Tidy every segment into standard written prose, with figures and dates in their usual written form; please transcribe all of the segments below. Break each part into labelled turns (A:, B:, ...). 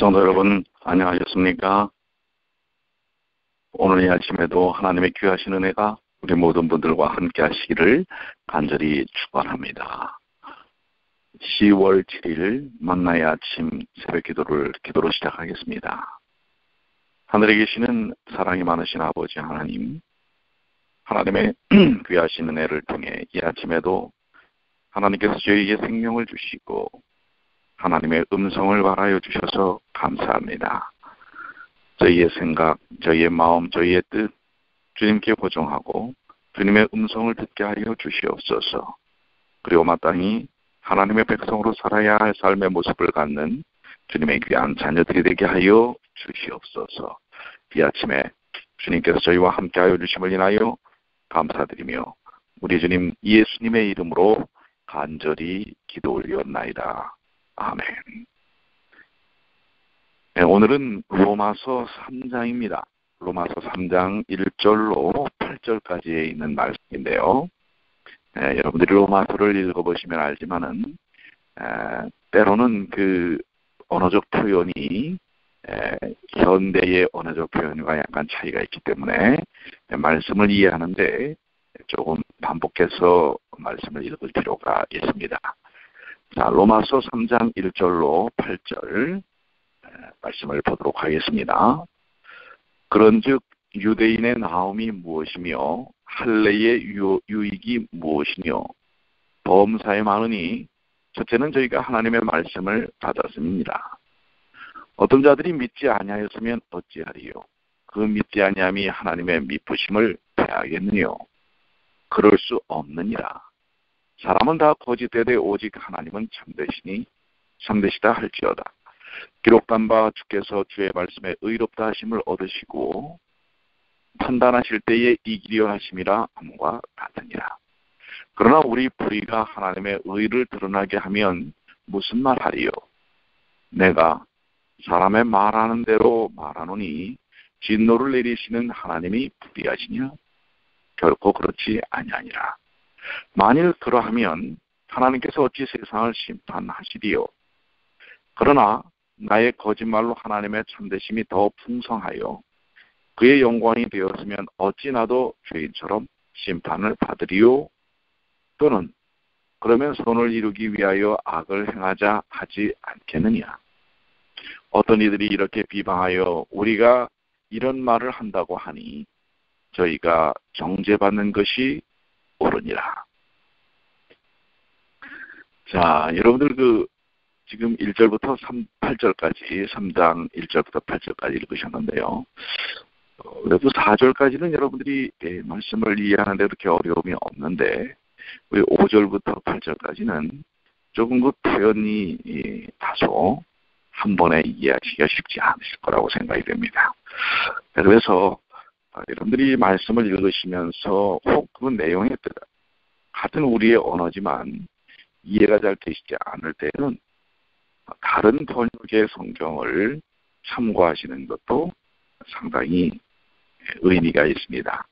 A: 성도 여러분, 안녕하셨습니까? 오늘 이 아침에도 하나님의 귀하신 은혜가 우리 모든 분들과 함께 하시기를 간절히 축원합니다. 10월 7일 만나의 아침 새벽 기도로 시작하겠습니다. 하늘에 계시는 사랑이 많으신 아버지 하나님, 하나님의 귀하신 은혜를 통해 이 아침에도 하나님께서 저희에게 생명을 주시고 하나님의 음성을 말하여 주셔서 감사합니다. 저희의 생각, 저희의 마음, 저희의 뜻 주님께 고정하고 주님의 음성을 듣게 하여 주시옵소서. 그리고 마땅히 하나님의 백성으로 살아야 할 삶의 모습을 갖는 주님의 귀한 자녀들이 되게 하여 주시옵소서. 이 아침에 주님께서 저희와 함께하여 주심을 인하여 감사드리며 우리 주님 예수님의 이름으로 간절히 기도 올리옵나이다. 아멘. 네, 오늘은 로마서 3장입니다. 로마서 3장 1절로 8절까지에 있는 말씀인데요. 여러분들이 로마서를 읽어보시면 알지만은 때로는 그 언어적 표현이 현대의 언어적 표현과 약간 차이가 있기 때문에 말씀을 이해하는데 조금 반복해서 말씀을 읽을 필요가 있습니다. 자, 로마서 3장 1절로 8절 말씀을 보도록 하겠습니다. 그런즉 유대인의 나옴이 무엇이며 할례의 유익이 무엇이며 범사에 많으니 첫째는 저희가 하나님의 말씀을 받았음이니라. 어떤 자들이 믿지 아니하였으면 어찌하리요? 그 믿지 아니함이 하나님의 미쁘심을 패하겠느뇨? 그럴 수 없느니라. 사람은 다 거짓되되 오직 하나님은 참되시다 할지어다. 기록된 바 주께서 주의 말씀에 의롭다 하심을 얻으시고 판단하실 때에 이기려 하심이라 함과 같으니라. 그러나 우리 불의가 하나님의 의를 드러나게 하면 무슨 말하리요? 내가 사람의 말하는 대로 말하노니 진노를 내리시는 하나님이 불의하시냐? 결코 그렇지 아니하니라. 만일 그러하면 하나님께서 어찌 세상을 심판하시리요? 그러나 나의 거짓말로 하나님의 참되심이 더 풍성하여 그의 영광이 되었으면 어찌 나도 죄인처럼 심판을 받으리요? 또는 그러면 선을 이루기 위하여 악을 행하자 하지 않겠느냐? 어떤 이들이 이렇게 비방하여 우리가 이런 말을 한다고 하니 저희가 정죄받는 것이 옳으니라. 자, 여러분들 지금 1절부터 8절까지 3장 1절부터 8절까지 읽으셨는데요. 그래도 4절까지는 여러분들이 말씀을 이해하는 데도 그렇게 어려움이 없는데 우리 5절부터 8절까지는 조금 그 표현이 다소 한 번에 이해하기가 쉽지 않으실 거라고 생각이 됩니다. 그래서 여러분들이 말씀을 읽으시면서 혹 그 내용에 같은 우리의 언어지만 이해가 잘 되시지 않을 때는 다른 번역의 성경을 참고하시는 것도 상당히 의미가 있습니다.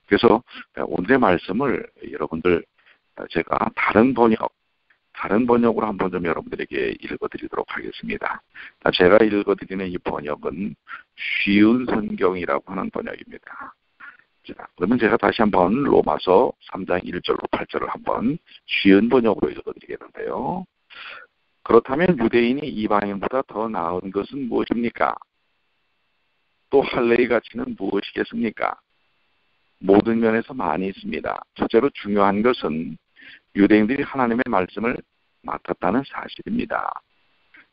A: 그래서 오늘의 말씀을 여러분들 제가 다른 번역으로 한번 좀 여러분들에게 읽어드리도록 하겠습니다. 제가 읽어드리는 이 번역은 쉬운 성경이라고 하는 번역입니다. 자, 그러면 제가 다시 한번 로마서 3장 1절로 8절을 한번 쉬운 번역으로 읽어드리겠는데요. 그렇다면 유대인이 이방인보다 더 나은 것은 무엇입니까? 또 할례의 가치는 무엇이겠습니까? 모든 면에서 많이 있습니다. 첫째로 중요한 것은 유대인들이 하나님의 말씀을 맡았다는 사실입니다.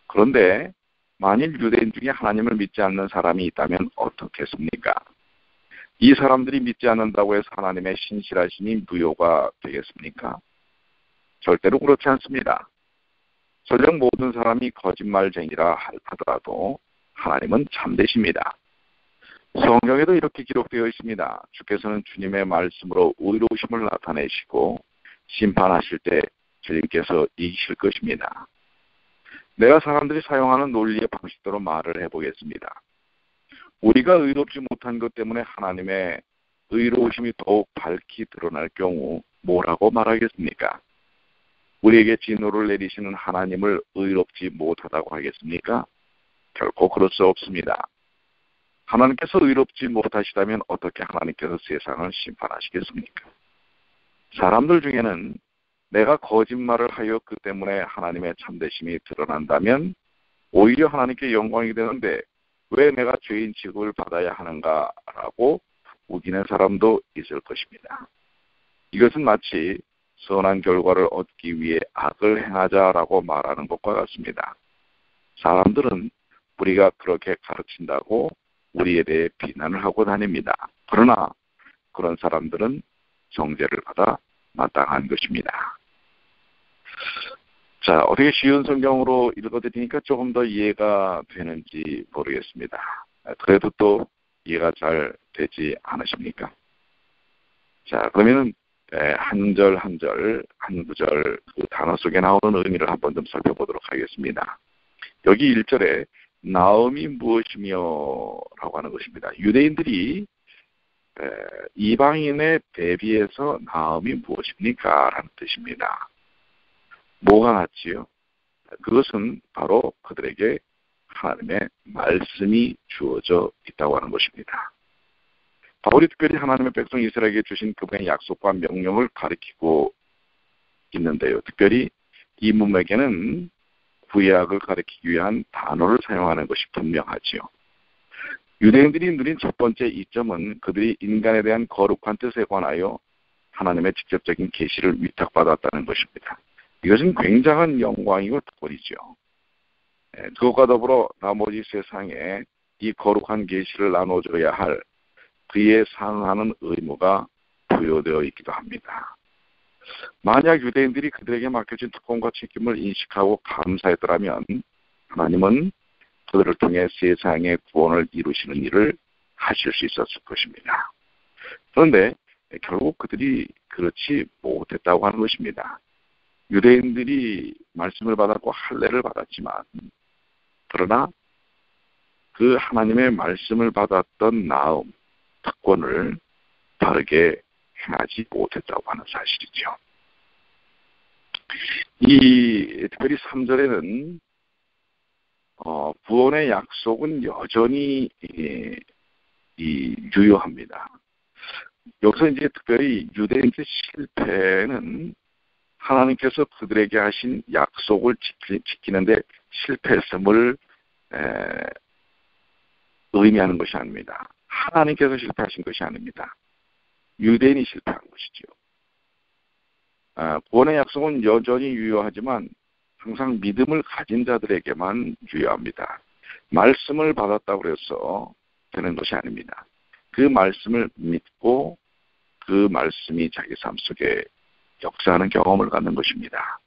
A: 그런데 만일 유대인 중에 하나님을 믿지 않는 사람이 있다면 어떻겠습니까? 이 사람들이 믿지 않는다고 해서 하나님의 신실하심이 무효가 되겠습니까? 절대로 그렇지 않습니다. 설령 모든 사람이 거짓말쟁이라 하더라도 하나님은 참되십니다. 성경에도 이렇게 기록되어 있습니다. 주께서는 주님의 말씀으로 의로우심을 나타내시고 심판하실 때 주님께서 이기실 것입니다. 내가 사람들이 사용하는 논리의 방식대로 말을 해보겠습니다. 우리가 의롭지 못한 것 때문에 하나님의 의로우심이 더욱 밝히 드러날 경우 뭐라고 말하겠습니까? 우리에게 진노를 내리시는 하나님을 의롭지 못하다고 하겠습니까? 결코 그럴 수 없습니다. 하나님께서 의롭지 못하시다면 어떻게 하나님께서 세상을 심판하시겠습니까? 사람들 중에는 내가 거짓말을 하여 그 때문에 하나님의 참되심이 드러난다면 오히려 하나님께 영광이 되는데 왜 내가 죄인 취급을 받아야 하는가라고 우기는 사람도 있을 것입니다. 이것은 마치 선한 결과를 얻기 위해 악을 행하자라고 말하는 것과 같습니다. 사람들은 우리가 그렇게 가르친다고 우리에 대해 비난을 하고 다닙니다. 그러나 그런 사람들은 정죄를 받아 마땅한 것입니다. 자, 어떻게 쉬운 성경으로 읽어드리니까 조금 더 이해가 되는지 모르겠습니다. 그래도 또 이해가 잘 되지 않으십니까? 자, 그러면은 한 절 한 절, 한 구절 그 단어 속에 나오는 의미를 한번 좀 살펴보도록 하겠습니다. 여기 1절에 나음이 무엇이며 라고 하는 것입니다. 유대인들이 이방인에 대비해서 나음이 무엇입니까? 라는 뜻입니다. 뭐가 낫지요? 그것은 바로 그들에게 하나님의 말씀이 주어져 있다고 하는 것입니다. 바울이 특별히 하나님의 백성 이스라엘에게 주신 그분의 약속과 명령을 가리키고 있는데요. 특별히 이 문맥에는 구약을 가리키기 위한 단어를 사용하는 것이 분명하지요. 유대인들이 누린 첫 번째 이점은 그들이 인간에 대한 거룩한 뜻에 관하여 하나님의 직접적인 계시를 위탁받았다는 것입니다. 이것은 굉장한 영광이고 특권이죠. 그것과 더불어 나머지 세상에 이 거룩한 계시를 나눠줘야 할 그에 상응하는 의무가 부여되어 있기도 합니다. 만약 유대인들이 그들에게 맡겨진 특권과 책임을 인식하고 감사했더라면 하나님은 그들을 통해 세상의 구원을 이루시는 일을 하실 수 있었을 것입니다. 그런데 결국 그들이 그렇지 못했다고 하는 것입니다. 유대인들이 말씀을 받았고 할례를 받았지만 그러나 그 하나님의 말씀을 받았던 나음, 특권을 바르게 행하지 못했다고 하는 사실이죠. 특별히 3절에는 구원의 약속은 여전히 유효합니다. 여기서 이제 특별히 유대인의 실패는 하나님께서 그들에게 하신 약속을 지키는데 실패했음을 의미하는 것이 아닙니다. 하나님께서 실패하신 것이 아닙니다. 유대인이 실패한 것이죠. 구원의 약속은 여전히 유효하지만 항상 믿음을 가진 자들에게만 유효합니다. 말씀을 받았다고 해서 되는 것이 아닙니다. 그 말씀을 믿고 그 말씀이 자기 삶 속에 역사하는 경험을 갖는 것입니다.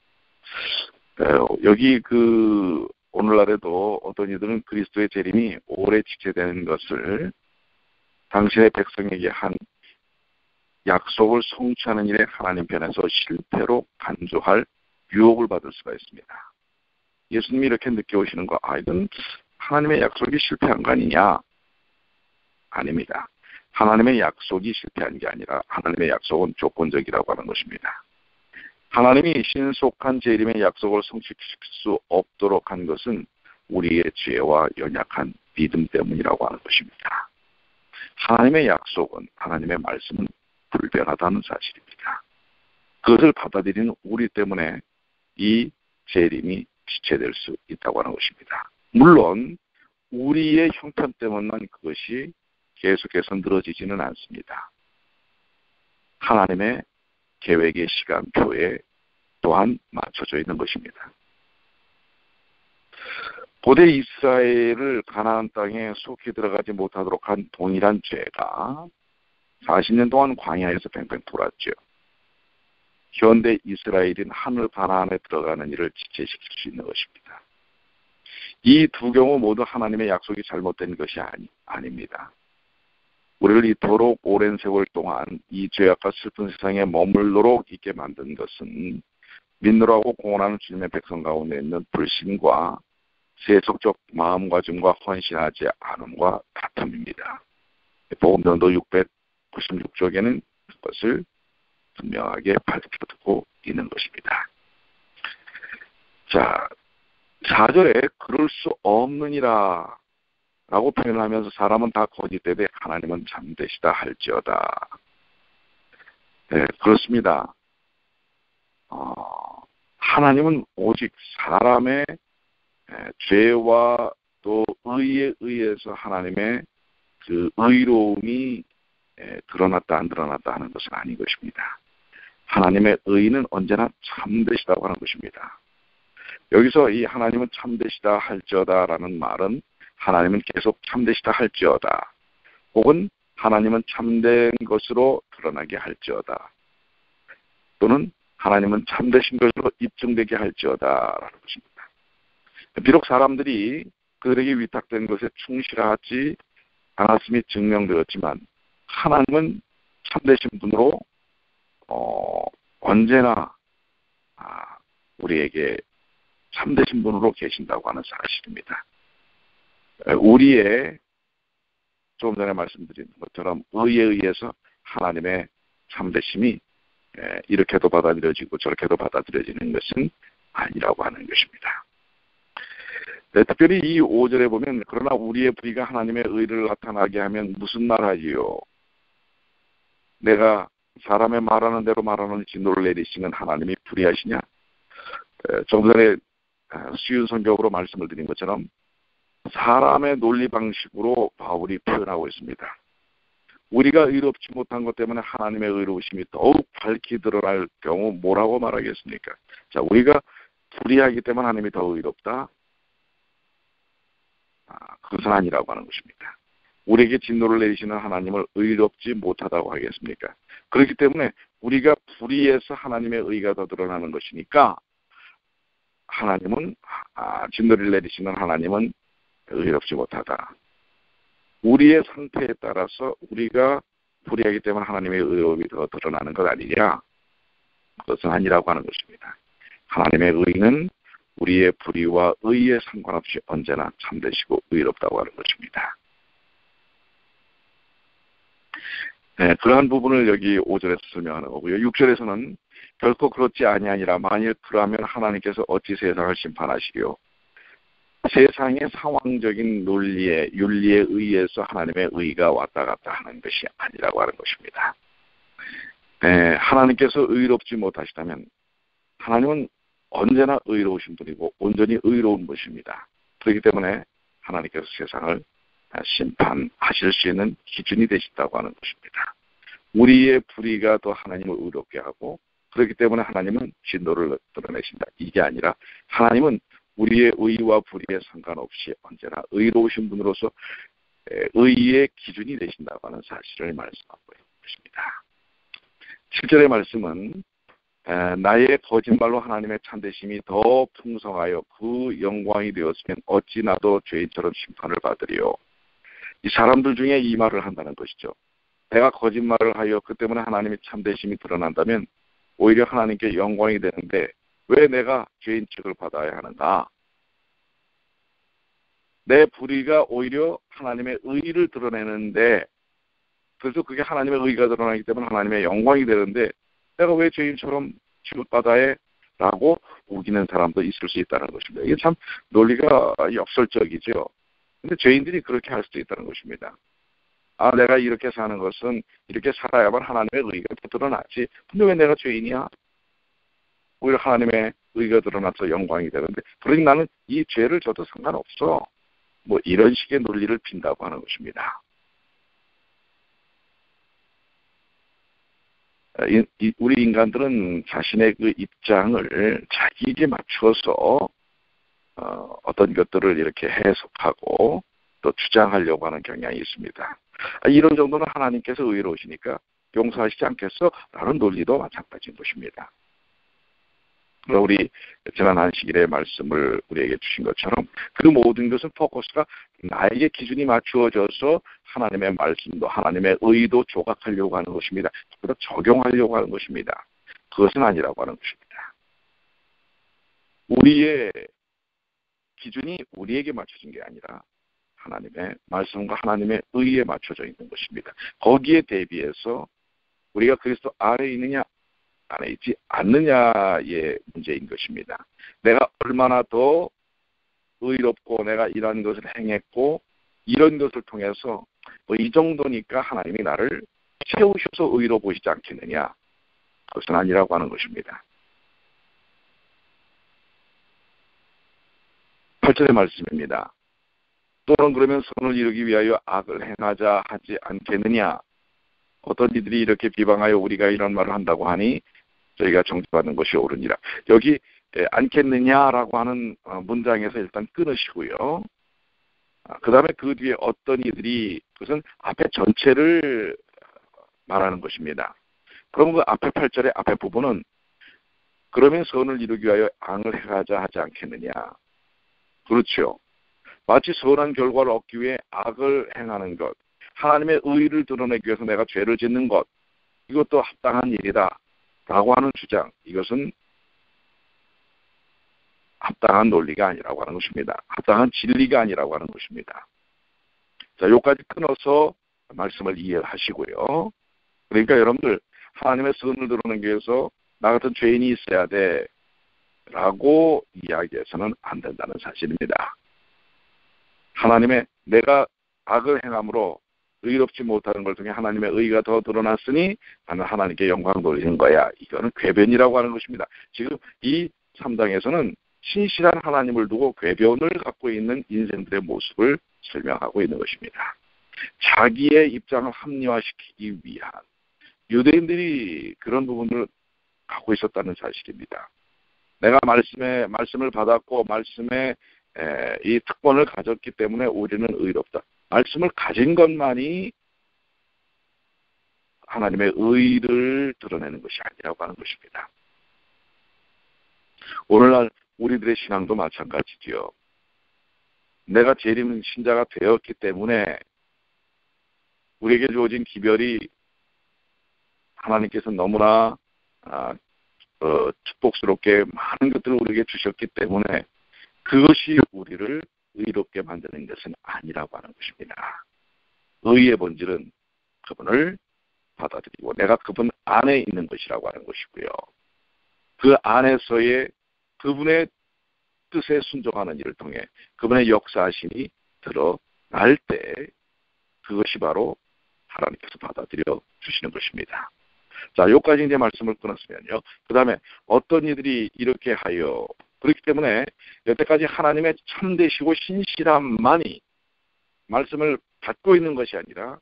A: 여기 오늘날에도 어떤 이들은 그리스도의 재림이 오래 지체되는 것을 당신의 백성에게 한 약속을 성취하는 일에 하나님 편에서 실패로 간주할 유혹을 받을 수가 있습니다. 예수님이 이렇게 느껴오시는 거, 이건 하나님의 약속이 실패한 거 아니냐? 아닙니다. 하나님의 약속이 실패한 게 아니라 하나님의 약속은 조건적이라고 하는 것입니다. 하나님이 신속한 재림의 약속을 성취시킬 수 없도록 한 것은 우리의 죄와 연약한 믿음 때문이라고 하는 것입니다. 하나님의 약속은, 하나님의 말씀은 불변하다는 사실입니다. 그것을 받아들이는 우리 때문에 이 재림이 지체될 수 있다고 하는 것입니다. 물론 우리의 형편 때문만 그것이 계속해서 늘어지지는 않습니다. 하나님의 계획의 시간표에 또한 맞춰져 있는 것입니다. 고대 이스라엘을 가나안 땅에 속히 들어가지 못하도록 한 동일한 죄가 40년 동안 광야에서 팽팽 돌았죠. 현대 이스라엘인 하늘 가나안에 들어가는 일을 지체시킬 수 있는 것입니다. 이 두 경우 모두 하나님의 약속이 잘못된 것이 아닙니다. 우리를 이토록 오랜 세월 동안 이 죄악과 슬픈 세상에 머물도록 있게 만든 것은 믿노라고 공언하는 주님의 백성 가운데 있는 불신과 세속적 마음가짐과 헌신하지 않음과 다툼입니다. 복음전도 696쪽에는 그것을 분명하게 밝혀두고 있는 것입니다. 자, 4절에 그럴 수 없느니라 라고 표현하면서 사람은 다 거짓되되 하나님은 참되시다 할지어다. 네, 그렇습니다. 하나님은 오직 사람의 죄와 또 의에 의해서 하나님의 그 의로움이 드러났다 안 드러났다 하는 것은 아닌 것입니다. 하나님의 의는 언제나 참되시다고 하는 것입니다. 여기서 이 하나님은 참되시다 할지어다라는 말은 하나님은 계속 참되시다 할지어다, 혹은 하나님은 참된 것으로 드러나게 할지어다, 또는 하나님은 참되신 것으로 입증되게 할지어다라는 것입니다. 비록 사람들이 그들에게 위탁된 것에 충실하지 않았음이 증명되었지만 하나님은 참되신 분으로 언제나 우리에게 참되신 분으로 계신다고 하는 사실입니다. 우리의 조금 전에 말씀드린 것처럼 의에 의해서 하나님의 참되심이 이렇게도 받아들여지고 저렇게도 받아들여지는 것은 아니라고 하는 것입니다. 네, 특별히 이 5절에 보면 그러나 우리의 불의가 하나님의 의를 나타나게 하면 무슨 말하지요? 내가 사람의 말하는 대로 말하는 진노를 내리시는 하나님이 불의하시냐? 조금 전에 쉬운 성격으로 말씀을 드린 것처럼 사람의 논리 방식으로 바울이 표현하고 있습니다. 우리가 의롭지 못한 것 때문에 하나님의 의로우심이 더욱 밝히 드러날 경우 뭐라고 말하겠습니까? 자, 우리가 불의하기 때문에 하나님이 더 의롭다? 그것은 아니라고 하는 것입니다. 우리에게 진노를 내리시는 하나님을 의롭지 못하다고 하겠습니까? 그렇기 때문에 우리가 불의해서 하나님의 의가 더 드러나는 것이니까 하나님은 진노를 내리시는 하나님은 의롭지 못하다. 우리의 상태에 따라서 우리가 불의하기 때문에 하나님의 의로움이 더 드러나는 것 아니냐? 그것은 아니라고 하는 것입니다. 하나님의 의는 우리의 불의와 의에 상관없이 언제나 참되시고 의롭다고 하는 것입니다. 네, 그러한 부분을 여기 5절에서 설명하는 거고요. 6절에서는 결코 그렇지 아니하니라. 만일 그러하면 하나님께서 어찌 세상을 심판하시리요? 세상의 상황적인 논리에 윤리에 의해서 하나님의 의가 왔다 갔다 하는 것이 아니라고 하는 것입니다. 네, 하나님께서 의롭지 못하시다면 하나님은 언제나 의로우신 분이고 온전히 의로운 것입니다. 그렇기 때문에 하나님께서 세상을 심판하실 수 있는 기준이 되신다고 하는 것입니다. 우리의 불의가 또 하나님을 의롭게 하고 그렇기 때문에 하나님은 진노를 드러내신다. 이게 아니라 하나님은 우리의 의와 불의에 상관없이 언제나 의로우신 분으로서 의의 기준이 되신다고 하는 사실을 말씀하고 있는 것입니다. 7절의 말씀은 나의 거짓말로 하나님의 참되심이 더 풍성하여 그 영광이 되었으면 어찌 나도 죄인처럼 심판을 받으리요. 이 사람들 중에 이 말을 한다는 것이죠. 내가 거짓말을 하여 그 때문에 하나님의 참되심이 드러난다면 오히려 하나님께 영광이 되는데 왜 내가 죄인 취급을 받아야 하는가? 내 불의가 오히려 하나님의 의를 드러내는데 그래서 그게 하나님의 의가 드러나기 때문에 하나님의 영광이 되는데 내가 왜 죄인처럼 취급받아야? 라고 우기는 사람도 있을 수 있다는 것입니다. 이게 참 논리가 역설적이죠. 근데 죄인들이 그렇게 할 수도 있다는 것입니다. 내가 이렇게 사는 것은 이렇게 살아야만 하나님의 의가 드러나지. 근데 왜 내가 죄인이야? 오히려 하나님의 의가 드러나서 영광이 되는데 그러니 나는 이 죄를 져도 상관없어. 뭐 이런 식의 논리를 핀다고 하는 것입니다. 우리 인간들은 자신의 그 입장을 자기에게 맞춰서 어떤 것들을 이렇게 해석하고 또 주장하려고 하는 경향이 있습니다. 이런 정도는 하나님께서 의로우시니까 용서하시지 않겠어? 라는 논리도 마찬가지인 것입니다. 우리 지난 안식일의 말씀을 우리에게 주신 것처럼 그 모든 것은 포커스가 나에게 기준이 맞추어져서 하나님의 말씀도 하나님의 의도 조각하려고 하는 것입니다. 그래서 적용하려고 하는 것입니다. 그것은 아니라고 하는 것입니다. 우리의 기준이 우리에게 맞춰진 게 아니라 하나님의 말씀과 하나님의 의에 맞춰져 있는 것입니다. 거기에 대비해서 우리가 그리스도 아래에 있느냐 안에 있지 않느냐의 문제인 것입니다. 내가 얼마나 더 의롭고 내가 이런 것을 행했고 이런 것을 통해서 이 정도니까 하나님이 나를 채우셔서 의로 보시지 않겠느냐. 그것은 아니라고 하는 것입니다. 8절의 말씀입니다. 또는 그러면 선을 이루기 위하여 악을 행하자 하지 않겠느냐. 어떤 이들이 이렇게 비방하여 우리가 이런 말을 한다고 하니 저희가 정죄받는 것이 옳으니라. 여기 않겠느냐라고 하는 문장에서 일단 끊으시고요. 그 다음에 그 뒤에 어떤 이들이 그것은 앞에 전체를 말하는 것입니다. 그러면 그 앞에 8절의 앞에 부분은 그러면 선을 이루기 위하여 악을 행하자 하지 않겠느냐. 그렇죠. 마치 선한 결과를 얻기 위해 악을 행하는 것, 하나님의 의의를 드러내기 위해서 내가 죄를 짓는 것, 이것도 합당한 일이다 라고 하는 주장, 이것은 합당한 논리가 아니라고 하는 것입니다. 합당한 진리가 아니라고 하는 것입니다. 자, 여기까지 끊어서 말씀을 이해하시고요. 그러니까 여러분들 하나님의 선을 드러내기 위해서 나 같은 죄인이 있어야 돼 라고 이야기해서는 안 된다는 사실입니다. 하나님의 내가 악을 행함으로 의롭지 못하는 걸 통해 하나님의 의가 더 드러났으니 나는 하나님께 영광 돌리는 거야. 이거는 궤변이라고 하는 것입니다. 지금 이 3장에서는 신실한 하나님을 두고 궤변을 갖고 있는 인생들의 모습을 설명하고 있는 것입니다. 자기의 입장을 합리화시키기 위한 유대인들이 그런 부분을 갖고 있었다는 사실입니다. 내가 말씀을 받았고 말씀에 이 특권을 가졌기 때문에 우리는 의롭다. 말씀을 가진 것만이 하나님의 의를 드러내는 것이 아니라고 하는 것입니다. 오늘날 우리들의 신앙도 마찬가지지요. 내가 재림 신자가 되었기 때문에 우리에게 주어진 기별이 하나님께서 너무나 축복스럽게 많은 것들을 우리에게 주셨기 때문에 그것이 우리를 의롭게 만드는 것은 아니라고 하는 것입니다. 의의 본질은 그분을 받아들이고 내가 그분 안에 있는 것이라고 하는 것이고요. 그 안에서의 그분의 뜻에 순종하는 일을 통해 그분의 역사하심이 드러날 때 그것이 바로 하나님께서 받아들여 주시는 것입니다. 자, 여기까지 이제 말씀을 끊었으면요. 그 다음에 어떤 이들이 이렇게 하여 그렇기 때문에 여태까지 하나님의 참되시고 신실함만이 말씀을 받고 있는 것이 아니라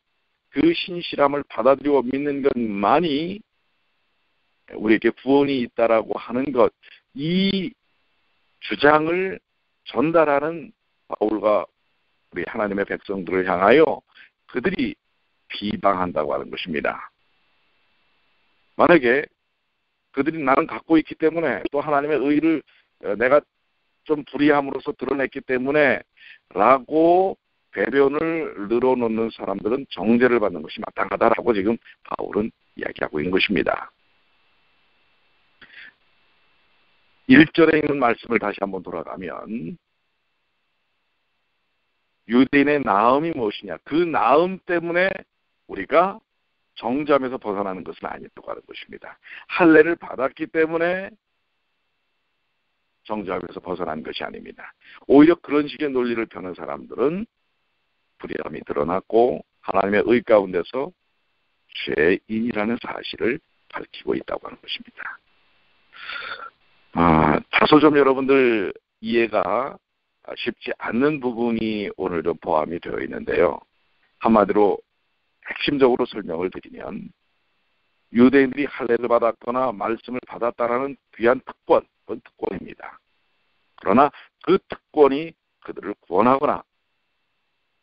A: 그 신실함을 받아들이고 믿는 것만이 우리에게 구원이 있다라고 하는 것, 이 주장을 전달하는 바울과 우리 하나님의 백성들을 향하여 그들이 비방한다고 하는 것입니다. 만약에 그들이 나는 갖고 있기 때문에 또 하나님의 의를 내가 좀 불의함으로써 드러냈기 때문에 라고 배변을 늘어놓는 사람들은 정죄를 받는 것이 마땅하다라고 지금 바울은 이야기하고 있는 것입니다. 1절에 있는 말씀을 다시 한번 돌아가면 유대인의 나음이 무엇이냐. 그 나음 때문에 우리가 정죄함에서 벗어나는 것은 아니라고 하는 것입니다. 할례를 받았기 때문에 정죄함에서 벗어난 것이 아닙니다. 오히려 그런 식의 논리를 펴는 사람들은 불의함이 드러났고 하나님의 의 가운데서 죄인이라는 사실을 밝히고 있다고 하는 것입니다. 다소 좀 여러분들 이해가 쉽지 않는 부분이 오늘 좀 포함이 되어 있는데요. 한마디로 핵심적으로 설명을 드리면 유대인들이 할례를 받았거나 말씀을 받았다라는 귀한 특권, 그건 특권입니다. 그러나 그 특권이 그들을 구원하거나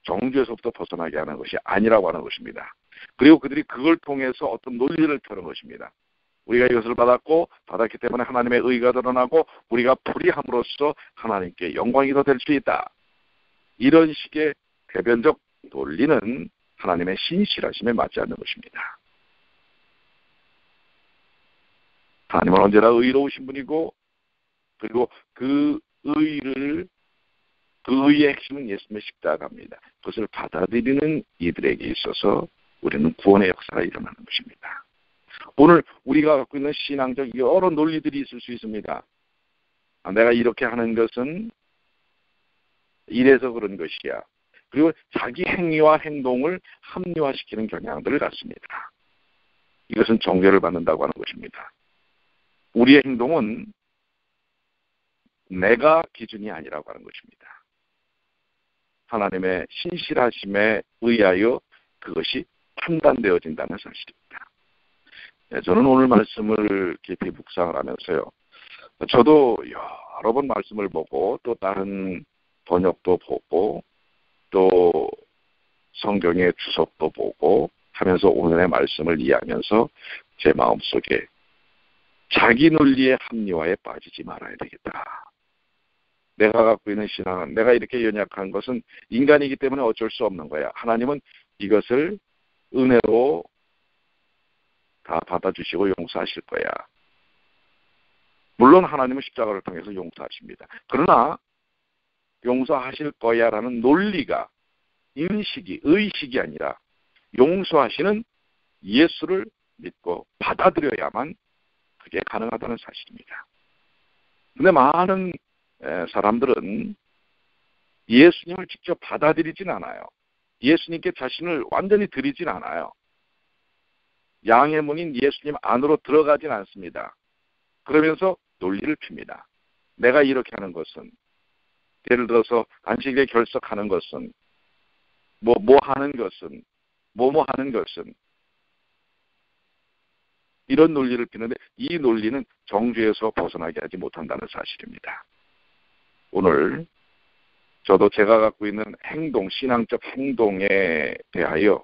A: 정죄에서부터 벗어나게 하는 것이 아니라고 하는 것입니다. 그리고 그들이 그걸 통해서 어떤 논리를 펴는 것입니다. 우리가 이것을 받았기 때문에 하나님의 의가 드러나고 우리가 불의함으로써 하나님께 영광이 더 될 수 있다. 이런 식의 궤변적 논리는 하나님의 신실하심에 맞지 않는 것입니다. 하나님은 언제나 의로우신 분이고 그리고 그 의의 핵심은 예수님의 십자가입니다. 그것을 받아들이는 이들에게 있어서 우리는 구원의 역사가 일어나는 것입니다. 오늘 우리가 갖고 있는 신앙적 여러 논리들이 있을 수 있습니다. 내가 이렇게 하는 것은 이래서 그런 것이야. 그리고 자기 행위와 행동을 합리화시키는 경향들을 갖습니다. 이것은 정죄를 받는다고 하는 것입니다. 우리의 행동은 내가 기준이 아니라고 하는 것입니다. 하나님의 신실하심에 의하여 그것이 판단되어진다는 사실입니다. 저는 오늘 말씀을 깊이 묵상을 하면서요, 저도 여러 번 말씀을 보고 또 다른 번역도 보고 또 성경의 주석도 보고 하면서 오늘의 말씀을 이해하면서 제 마음속에 자기 논리의 합리화에 빠지지 말아야 되겠다. 내가 갖고 있는 신앙은, 내가 이렇게 연약한 것은 인간이기 때문에 어쩔 수 없는 거야. 하나님은 이것을 은혜로 다 받아주시고 용서하실 거야. 물론 하나님은 십자가를 통해서 용서하십니다. 그러나 용서하실 거야라는 논리가, 인식이, 의식이 아니라 용서하시는 예수를 믿고 받아들여야만 그게 가능하다는 사실입니다. 근데 많은 사람들은 예수님을 직접 받아들이진 않아요. 예수님께 자신을 완전히 드리진 않아요. 양의 문인 예수님 안으로 들어가진 않습니다. 그러면서 논리를 핍니다. 내가 이렇게 하는 것은, 예를 들어서 안식일에 결석하는 것은, 뭐 하는 것은, 뭐뭐 하는 것은, 이런 논리를 피는데 이 논리는 정죄에서 벗어나게 하지 못한다는 사실입니다. 오늘 저도 제가 갖고 있는 행동, 신앙적 행동에 대하여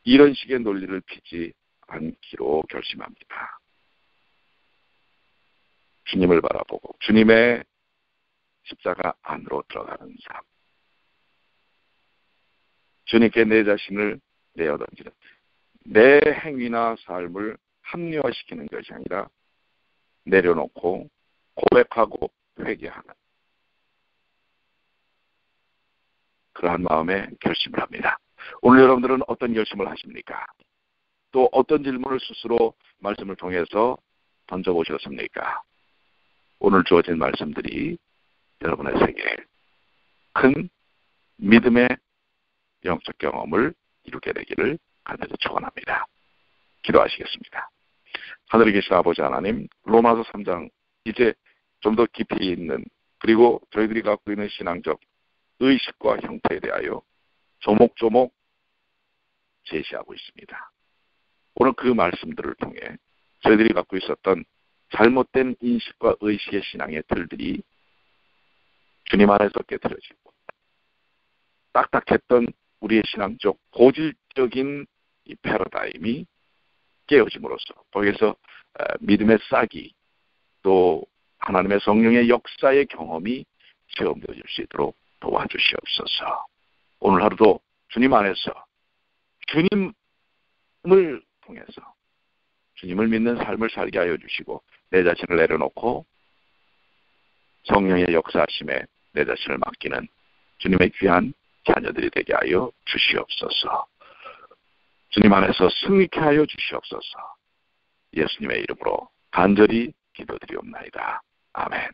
A: 이런 식의 논리를 피지 않기로 결심합니다. 주님을 바라보고 주님의 십자가 안으로 들어가는 삶, 주님께 내 자신을 내어던지는, 내 행위나 삶을 합리화시키는 것이 아니라 내려놓고 고백하고 회개하는 그러한 마음에 결심을 합니다. 오늘 여러분들은 어떤 결심을 하십니까? 또 어떤 질문을 스스로 말씀을 통해서 던져보셨습니까? 오늘 주어진 말씀들이 여러분의 세계에 큰 믿음의 영적 경험을 이루게 되기를 간절히 축원합니다. 기도하시겠습니다. 하늘에 계신 아버지 하나님, 로마서 3장 이제 좀 더 깊이 있는, 그리고 저희들이 갖고 있는 신앙적 의식과 형태에 대하여 조목조목 제시하고 있습니다. 오늘 그 말씀들을 통해 저희들이 갖고 있었던 잘못된 인식과 의식의 신앙의 틀들이 주님 안에서 깨트려지고, 딱딱했던 우리의 신앙적 고질적인 이 패러다임이 깨어짐으로써 거기에서 믿음의 싹이, 또 하나님의 성령의 역사의 경험이 체험되어질 수 있도록 도와주시옵소서. 오늘 하루도 주님 안에서 주님을 통해서 주님을 믿는 삶을 살게 하여 주시고, 내 자신을 내려놓고 성령의 역사하심에 내 자신을 맡기는 주님의 귀한 자녀들이 되게 하여 주시옵소서. 주님 안에서 승리케 하여 주시옵소서. 예수님의 이름으로 간절히 기도드리옵나이다. 아멘.